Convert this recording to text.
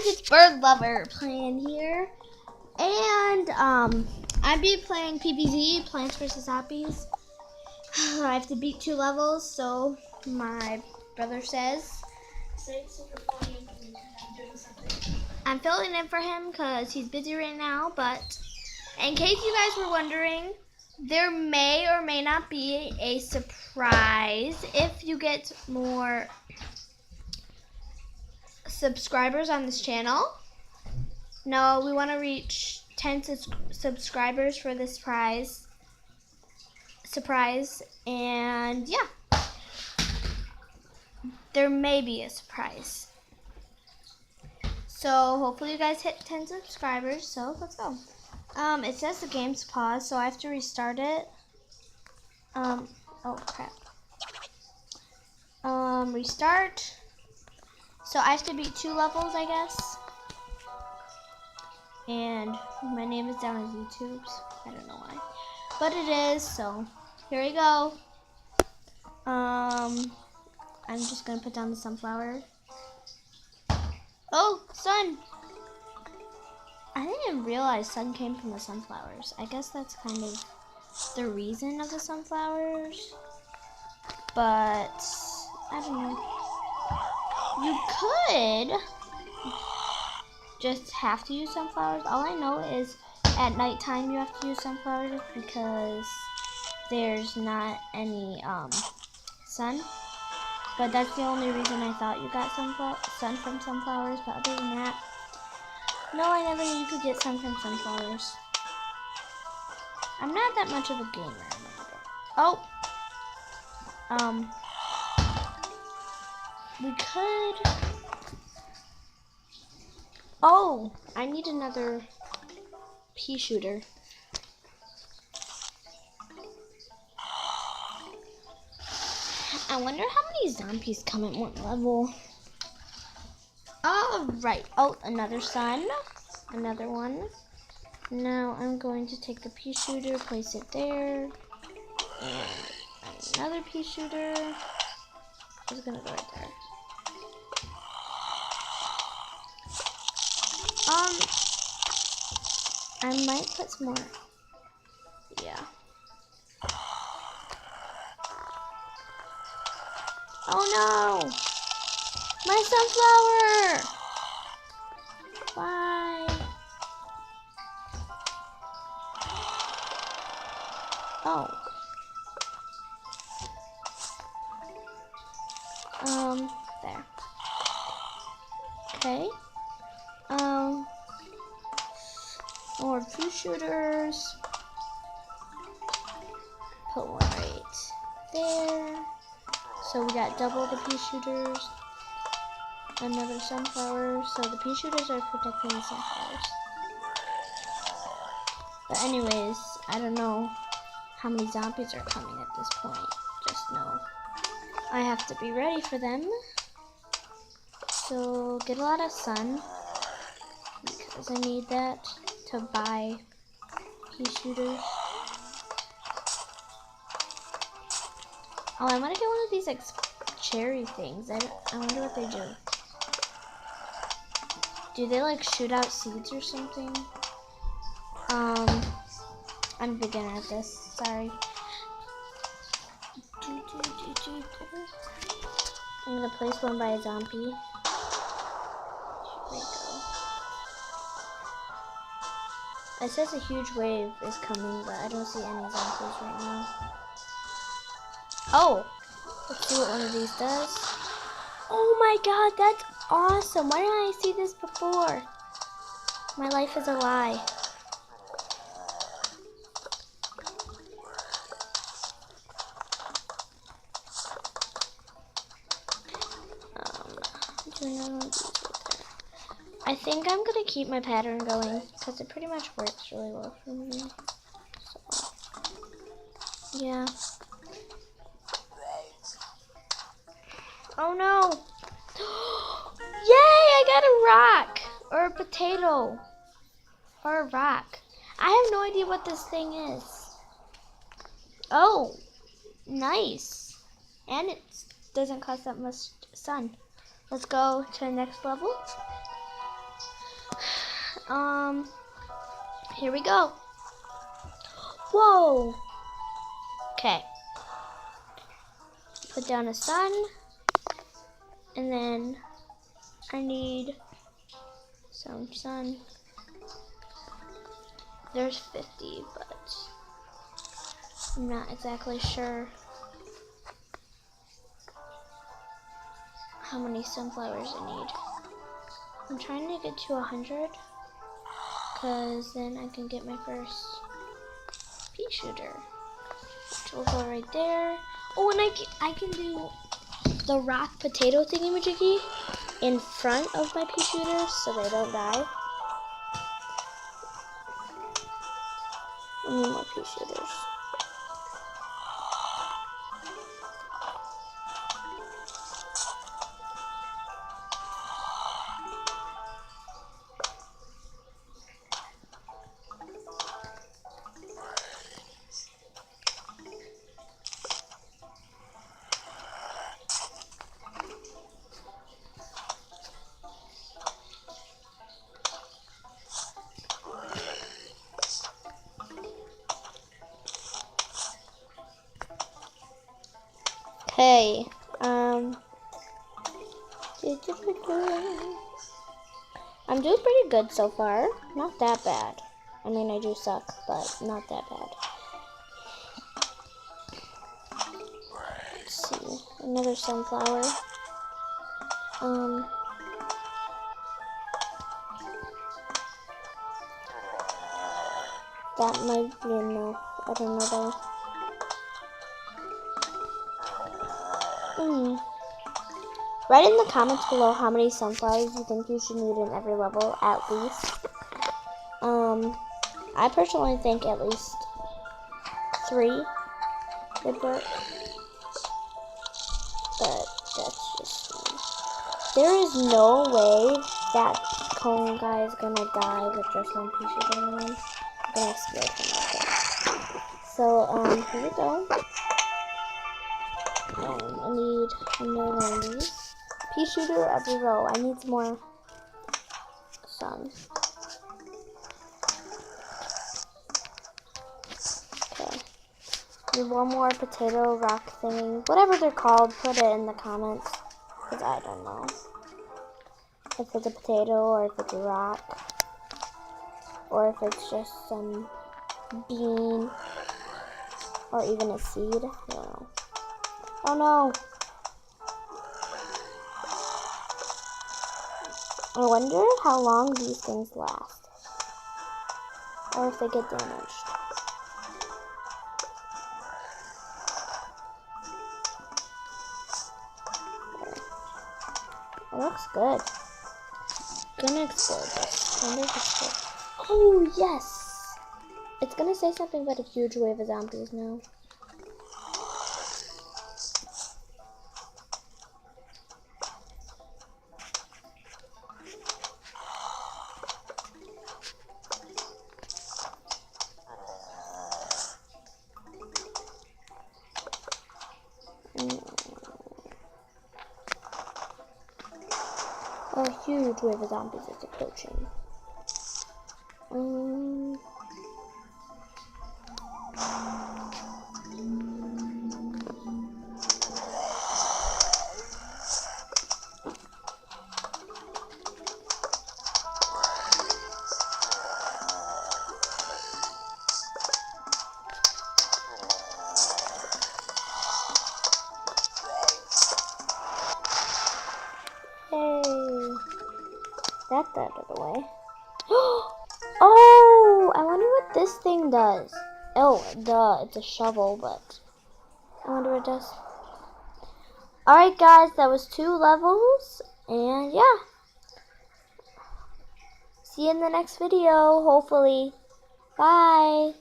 it's Bird Lover playing here, and I'd be playing PBZ, Plants vs. Zombies. I have to beat 2 levels, so my brother says. I'm filling in for him because he's busy right now, but in case you guys were wondering, there may or may not be a surprise if you get more subscribers on this channel. No, we want to reach 10 subscribers for this surprise, and yeah, there may be a surprise. So hopefully you guys hit 10 subscribers, so let's go. It says the game's paused, so I have to restart it. Oh crap. Restart. So I have to beat 2 levels, I guess. And my name is down on YouTube. I don't know why, but it is. So here we go. I'm just gonna put down the sunflower. Oh, sun! I didn't even realize sun came from the sunflowers. I guess that's kind of the reason of the sunflowers. But I don't know. You could just have to use sunflowers. All I know is at nighttime you have to use sunflowers because there's not any sun. But that's the only reason I thought you got sun from sunflowers. But other than that, no, I never knew you could get sun from sunflowers. I'm not that much of a gamer. Oh, we could. Oh, I need another pea shooter. I wonder how many zombies come at one level. Alright. Oh, another sun. Another one. Now I'm going to take the pea shooter, place it there. And another pea shooter. It's gonna go right there. I might put some more. Yeah. Oh no! My sunflower! Why? Oh. There. Okay. More pea shooters. Put one right there. So we got double the pea shooters. Another sunflower. So the pea shooters are protecting the sunflowers. But anyways, I don't know how many zombies are coming at this point. Just know I have to be ready for them. So get a lot of sun because I need that to buy pea shooters. Oh, I want to get one of these like cherry things. I wonder what they do. Do they like shoot out seeds or something? I'm a beginner at this. Sorry. I'm gonna place one by a zombie. Here we go. It says a huge wave is coming, but I don't see any zombies right now. Oh! Let's see what one of these does. Oh my god, that's awesome! Why didn't I see this before? My life is a lie. I think I'm gonna keep my pattern going because it pretty much works really well for me. So, yeah. Oh no! Yay! I got a rock! Or a potato. Or a rock. I have no idea what this thing is. Oh! Nice. And it doesn't cost that much sun. Let's go to the next level. Here we go. Whoa. Okay. Put down a sun. And then I need some sun. There's 50, but I'm not exactly sure how many sunflowers I need. I'm trying to get to 100, because then I can get my first pea shooter, which will go right there. Oh, and I can do the rock potato thingy-majiggy in front of my pea shooters so they don't die. I need more pea shooters. Okay, I'm doing pretty good so far. Not that bad. I mean, I do suck, but not that bad. Let's see, another sunflower. That might be enough. I don't know though. Write in the comments below how many sunflowers you think you should need in every level, at least. I personally think at least 3 would work. But that's just me. There is no way that cone guy is gonna die with just one piece of him. I'm gonna explode him like that. So, here we go. I need another one of these. Pea shooter every row. I need some more sun. Okay. Need one more potato rock thing. Whatever they're called, put it in the comments. Because I don't know. If it's a potato or if it's a rock. Or if it's just some bean. Or even a seed. I don't know. Oh no! I wonder how long these things last. Or if they get damaged. It looks good. Gonna explode this. Wonder if it's good. Oh yes! It's gonna say something about a huge wave of zombies now. A huge wave of zombies is approaching. Hey, that's out of the way. Oh, I wonder what this thing does. Oh, duh, it's a shovel, but I wonder what it does. Alright guys, that was 2 levels, and yeah. See you in the next video, hopefully. Bye.